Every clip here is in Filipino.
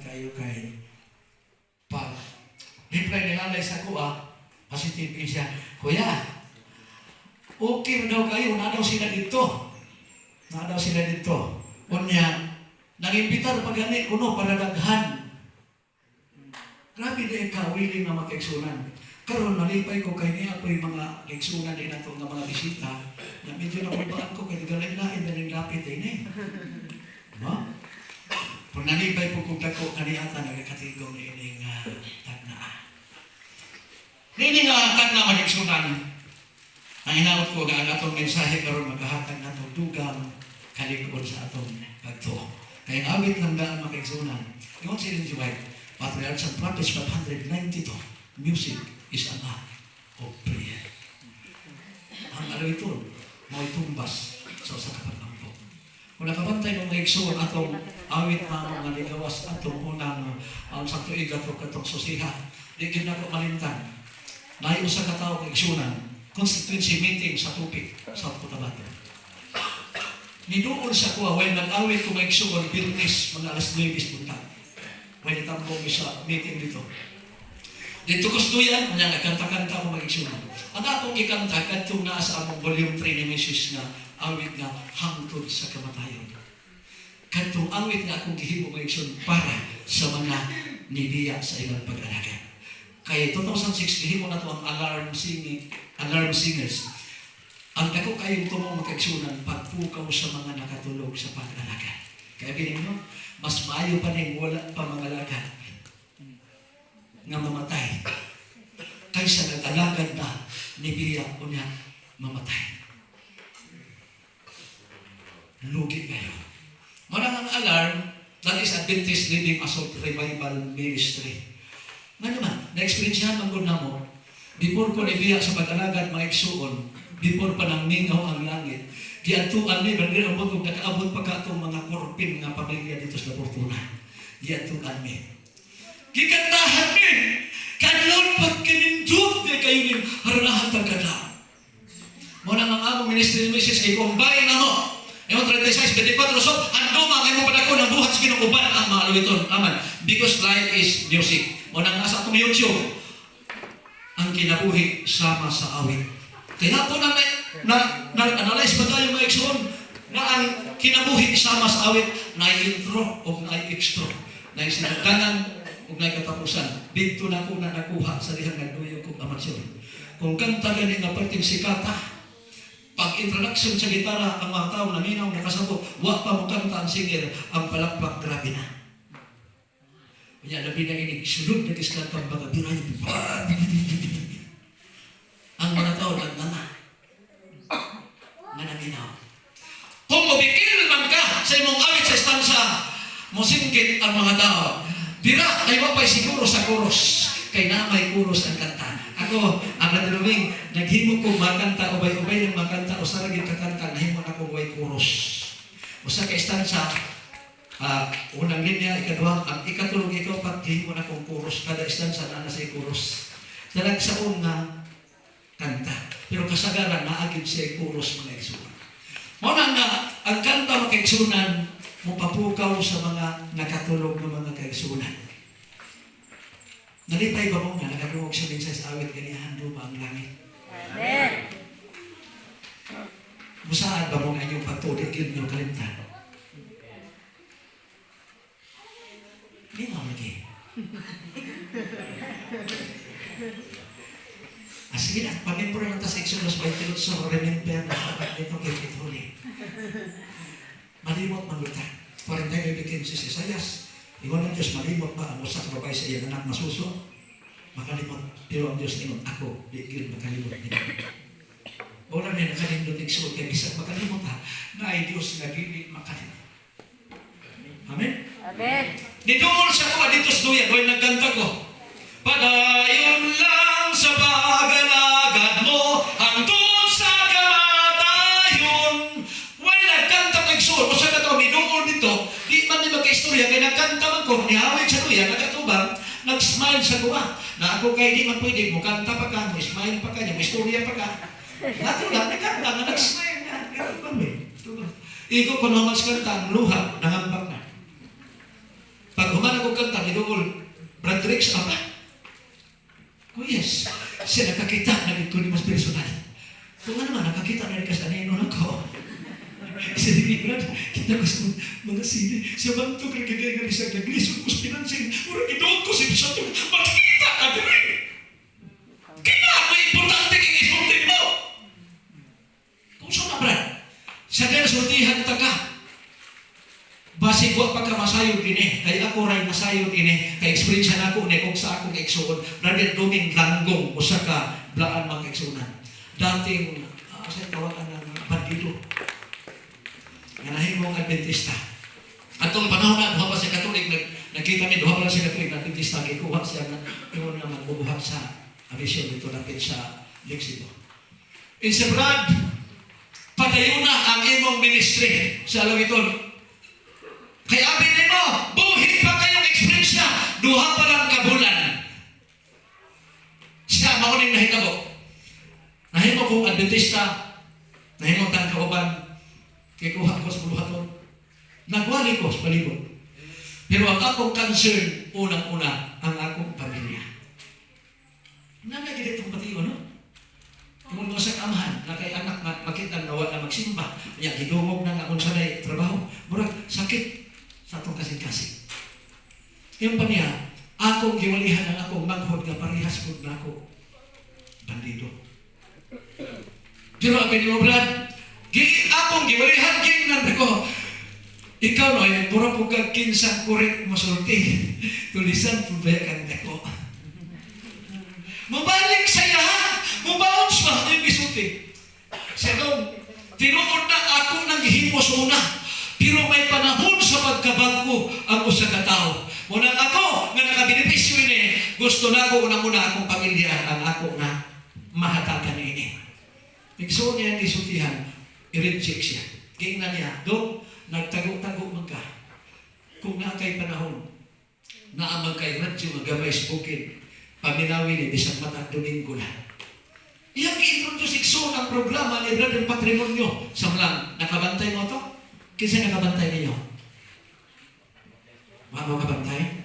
kayo kay pag reply ni nanay sa kuha, positive siya, kuya, okay daw kayo, na daw sila dito. Na daw sila dito. Unya, nang-imbitar pa gani, kuno para daghan. Grabe na ikaw, willing na makaigsunan. Karon nalipay ko kay niya, ako'y mga kaigsunan din nato ng mga bisita, na medyo nakubaan ko, kaya galay-lain na rin lapit din eh. No? Kung nalipay po kung dako, kaniyata nagkakatigong na ining tagna. Nini nga tagna mag-igsunan. Ang hinaot ko, ang atong mensahe karon maghahatag na itong dugang kalikod sa atong pagtuo. Kaya ang awit lang daan makaigsunan. Yung si Ellen G. White, Patriarchs and Prophets 592, music is an act of prayer. Ang ano ito, mo itumbas sa usa ka paglampo. Kung nakabantay ng mga igsoon atong awit na mga ligawas atong unang sa tuig ato katong susiha, di gyud nako malimtan. Naay usa ka tawo kay igsunan, constituency meeting sa Tupig, South Cotabato. Niduol sa kuha, when nag-awit ko mga igsoon, Birnes, mga alas 9 buntag. When itambong sa meeting dito. Dito kustuyan, kanya nagkanta-kanta ko mag-igsunan. At atong ikanta, katong nasa among volume 3 ni Mrs. na awit nga hangtod sa kamatayon. Katong awit nga akong gihimo mag-igsunan para sa mga nibiya sa ilang pag-alaga. Kaya 2006, gihimo na ito ang alarm singers. Ang dako kayong tumong mag-igsunan, pagpukaw sa mga nakatulog sa pag-alaga. Kaya binin mo, mas maayo pa rin wala pa mga alaga nga mamatay kaysa nag-alagad na nibiya o niya mamatay. Lugi kayo. Marang ang alarm, that is Adventist Living Assault Revival Ministry. Nga naman, na-experiencehan man ko na mo, before ko nibiya sa pag-alagad mga igsuon, before pa nang mingaw ang langit, giatuan mi, bagay ang butog, nakaabot pa ka itong mga korpin nga pamilya dito sa Fortuna. Giatuan mi. Gikantahan mi! Kanlon pagkinindot na kayo ni haranahan tagala. Muna ang among ministry ni Mrs. ay kumbay na mo. Yung 36, 24, so, ando mga mo pa ko ng buhat sa kinukuban ang mga luwiton. Aman. Because life is music. Muna nga sa itong YouTube, ang kinabuhi sama sa awit. Kaya po na-analyze ba tayo mga ikson na ang kinabuhi sama sa awit na intro o na extra na sinagdanan o na katapusan. Dito na ko na nakuha sa dihang nagduyo kong amatsyon. Kung kanta ganin na parting sikata, pag introduction sa gitara, ang mga tao na minaw nakasabot, wa pa mo kanta ang singer, ang palakpak grabe na. Kanya labi na inig, sulod na kiskatang mga biray, ang mga tao nagdana na naminaw. Kung mabikil man ka sa imong awit sa estansa, musingkit ang mga tao. Dira, ay mapay siguro sa kuros. Kay na may kuros ang kanta. Ako, ang nadalawing, naghimo ko makanta, ubay-ubay ng makanta, o sa laging kakanta, nahimo na ko ubay kuros. O sa ka-estansa, unang linya, ikaduha, ang ikatulog ikaw, pag himo na kong kuros, kada estansa na nasa kuros. Dalag sa una, kanta. Pero kasagaran, naagid siya kuros mga igsunan. Muna nga, ang kanta mga kaigsunan, mupapukaw sa mga nakatulog ng mga kaigsunan. Nalipay ba mo nga, nagaruhog siya din sa awit, ganihan ba ang langit? Amen. Musaan ba mo nga inyong pagtulik yun yung kalimtan? Hindi nga lagi. Sige na, pag-impro lang sa Exodus 22, so remember na kapag nito kay Pituli. Malimot man kita. Parang tayo bibigyan si Isayas. Iwan ng Diyos, malimot ba ang usak babay sa iyang anak masuso? Makalimot. Pero ang Diyos ingon, ako, bigyan makalimot nito. Wala na nakalimot Exodus, kaya bisag makalimot ha, na ay Diyos na gili makalimot. Amen? Amen. Dito mo sa ko, dito sa duyan, kung nagkanta ko, padayon lang sa pag-alagad mo, hangtod sa kamatayon. Why nagkanta ko igsoon? O sa katawang idungol dito, di man din magka-istorya, kaya nagkanta man ko, nihawid sa duyan, nagatubang, nag-smile sa kuha. Na ako kay di man pwede, mo kanta pa ka, may smile pa ka, may istorya pa ka. Nato lang, nagkanta nga, nag-smile nga. Ikaw kung naman sa kanta, ang luha, nangambak na. Pag humanap Murag ko kanta, gidungol, Brad Rix, apa? Oh yes, siya nakakita na dito ni mas personal. Kung ano man, nakakita na rin kasi anino na ko. Siya ni Brad, kita gusto mga sili. Siya banto ka kagaya nga isang naglisod ko sa pinansing. Murag gidungol ko si Bisat, makikita ka rin. Kaya may importante kang isultin mo. Kung saan na Brad, sa dahil sultihan ta ka. Basi ko pagkamasayod ini, kay ako ray masayod ini, kay experience na ako ni kung sa akong eksoon, Brother Doming Langgong, usa ka blaan mga eksonan. Dating, sa tawagan ng bandido, nga nahimong Adventista. Atong panahon na, duha pa si Katolik, nakita mi, duha pa lang si Katolik na Adventista, kikuha siya na, yung nga magbubuhat sa amisyon dito, lapit sa Lexito. Insebrad, padayon na ang imong ministry sa Alawiton. Kaya abinin mo, buhin pa kayong experience na duha pa lang kabulan. Siya, mauning nahitabo. Nahimo kong Adventista, nahimo tang kauban, kikuha ko sa buluhaton. Nagwali ko sa palibot. Pero ang akong concern, unang-una, ang akong pamilya. Nagagilid itong patiyo, no? Kung mga sa kamahan, na kay anak makita na wala magsimba, niya, gidungog na nga kung sanay trabaho, murag sakit sa atong kasing-kasing. Yung pa niya, akong giwalihan ang akong manghod nga parehas po na ako bandido. Pero abin mo, Brad, akong giwalihan, ginnan ko, ikaw no, yung pura po kang kinsang kurit masulti, tulisan po ba kang dako. Mabalik saya, mabaons pa, yung gisulti. Siya doon, tinuod na ako nang himos una, pero may panahon sa pagkabago ang usa ka tao. Muna ako nga nakabenepisyo ini, gusto na ako unang-una akong pamilya ang ako na mahatagan ini. Igsuon niya ang isultihan, i-reject siya. Kingnan niya, doon, nagtago-tago magka. Kung na kay panahon, naamang kay radyo, magamay sa bukid, paminawi ni bisang mata Domingo na. Iyang i-introduce igsuon ang programa ni Brother Patrimonio. Samlang, nakabantay mo to? Kinsa nakabantay ninyo? Mga mo kabantay?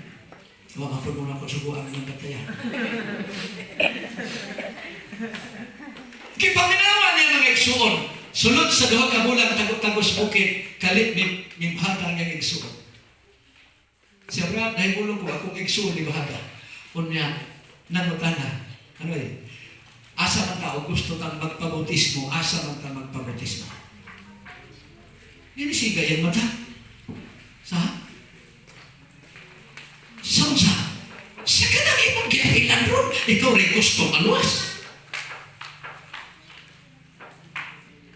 Huwag mapun muna ko subuan ng bantayan. Kipaminawan niya mga igsuon. Sulod sa duha ka bulan tagos bukid, kalit ni bahada niyang igsuon. Siya Brad, nahibulong ko akong igsuon ni bahada. Unya, nanutana. Ano eh? Asa man tao gusto kang magpabautismo, asa man kang magpabautismo. Ninisiga yan mata. Sa? Sa? Sa ka nang imong giahilan ron, ikaw rin gusto maluwas.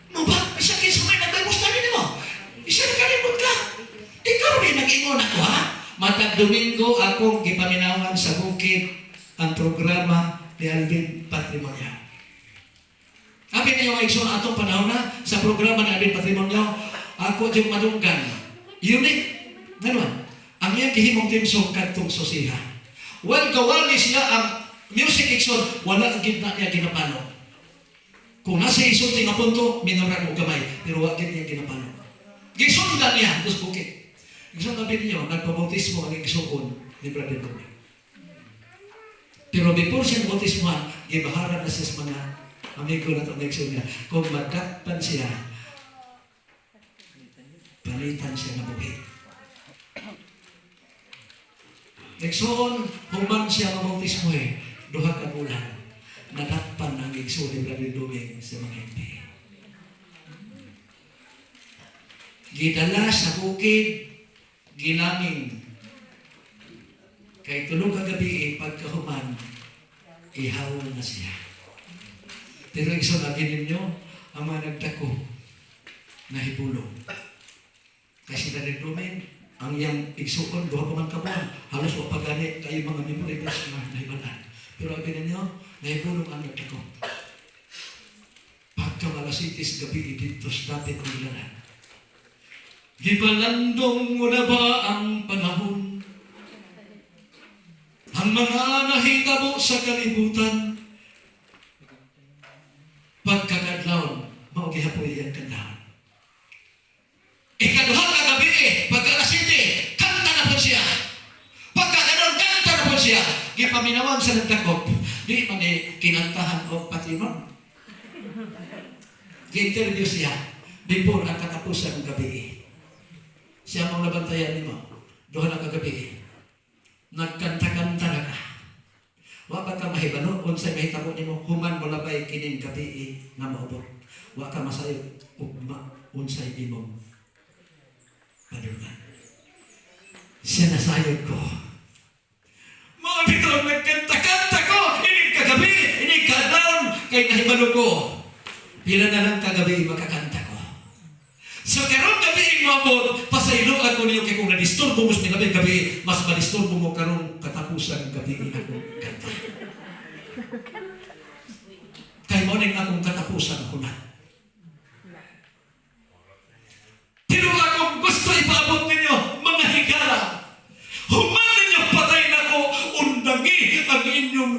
No ba? Isa kinsa may nagbagusta rin mo. Isa na kalimot ka. Ikaw rin nag-ingon ako ha. Matag Domingo akong gipaminawan sa bukid ang programa ni Alvin Patrimonio. Abi niyo ay na atong panahon na sa programa ni Alvin Patrimonio, ako diyong madunggan. Unique. Ganon. Ang iyang gihimong timsong katong sosiha. Well, kawali siya ang music action, wala ang gitna niya ginapano. Kung nasa isulti nga punto, minoran mo gamay. Pero wag niya ginapano. Gisundan niya, dos bukit. Gisundan niyo, nagpabautismo ang igsuon ni Brother Domi. Pero before siya bautismoan, gibaharan na siya sa mga amigo na itong igsuon niya. Kung magkakpan siya, palitan siya na buhi. Igsoon, human siya mabautismo eh, duha ka bulan, nadakpan ang igsoon ni Brother Doming sa mga hindi. Gidala sa bukid, ginaming. Kay tulog ka gabi, pagkahuman, ihaw na siya. Pero igsoon, natin ninyo, ang mga nagdako, nahibulong. Kasi Brother Doming, ang iyang igsuon, duha pa man kabuan, halos o pagani kayo mga memoritas na nahibalan. Pero abin ninyo, nahibulong ang nagdako. Pagka malasitis gabi, dito sa dati kong lanan. Gipalandong mo na ba ang panahon? Ang mga nahitabo sa kalibutan, pagkakadlaw, maugihapoy ang kandahan. Ikaduha ka gabi, pagkalasiti, kanta na po siya. siya, gipaminawag sa nagdakop, di man kinantahan o pati nun. Gi-interview siya, before ang katapusan ng gabi. Siya mong nabantayan mo, doon ang kagabi. Nagkanta-kanta na ka. Wa ba ka mahibano, unsay mahitabo nimo, human mo labay kining gabi na maubot. Wa ka masayo, ugma, unsay imong padungan. Siya nasayod ko. Mga bito, nagkanta-kanta ko, ining kagabi, ining kadlaon, kay nahibalo ko. Pila na lang kagabi makakanta ko. So karong gabi ang mabot, pasayloan ko niyo kay kung na-disturbo mo sa gabi, mas ma-disturbo mo karong katapusan gabi akong kanta. Kay mo ning akong katapusan ko na. Pero akong gusto ipaabot ninyo, mga higala. Human ninyo patay na ko, undangi ang inyong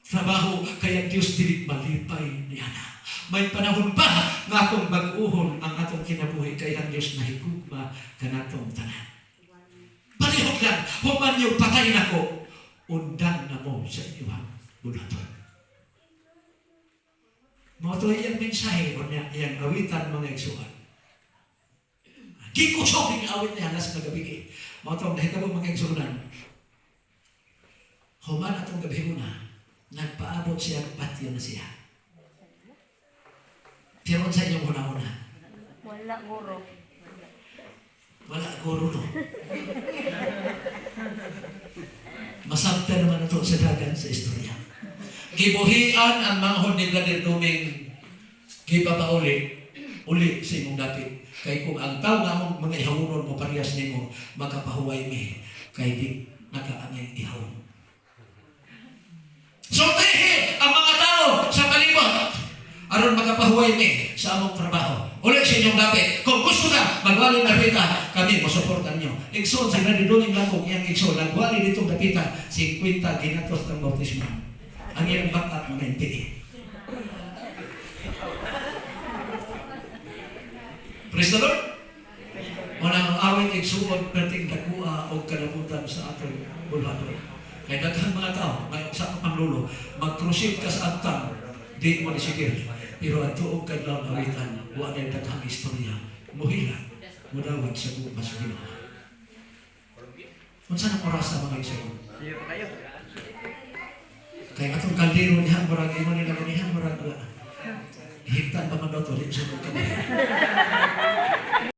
trabaho, kaya Diyos dilit malipay niya na. May panahon pa nga akong mag-uhon ang atong kinabuhi, kaya ang Diyos nahigugma kanatong tanan. Palihog lang, human yung patay na ko, undang na mo sa inyong bulaton. Mga ito yung mensahe o yung awitan mga igsuhan. Gikusok yung awit niya nas na gabi. Mga ito, nahitabo mga igsuhan. Human atong gabi una, nagpaabot siya, patyo na siya. Pero sa inyong una-una? Wala guro. Wala guro, no? Masabta naman ito sa dagan sa istorya. Gibuhian ang manghod ni Vladimir Duming gipapauli, uli sa imong dapit. Kay kung ang tao nga mong mga ihawunon mo parehas nimo, magkapahuway mi, kay di nakaangay ihawon. So, ang mga tao sa palibot, aron makapahuway mi sa among trabaho. Uli sa inyong dapit. Kung gusto na, magwali na pita, kami masuportan nyo. Igsoon, sa nadiduling lang kong iyang igsoon, nagwali ditong dapita, 50 ginatos ng bautismo. Ang iyang bakat, mga hindi. Praise the Lord. Unang awit igsuon, perting dakua o kanabutan sa atong bulhaton. Kaya daghang mga tao, may sa panglulo, mag-crucif ka sa atang, di mo nisigil. Pero ang tuong kadlaw awitan, wala na daghang istorya, muhila, mudawat sa buong masugino. Kung saan ang oras sa mga isayon? Sige pa kayo. Kaya atong kaldero niya, murag imo nila manihan, murag higtan pa man daw to, rin sunod ka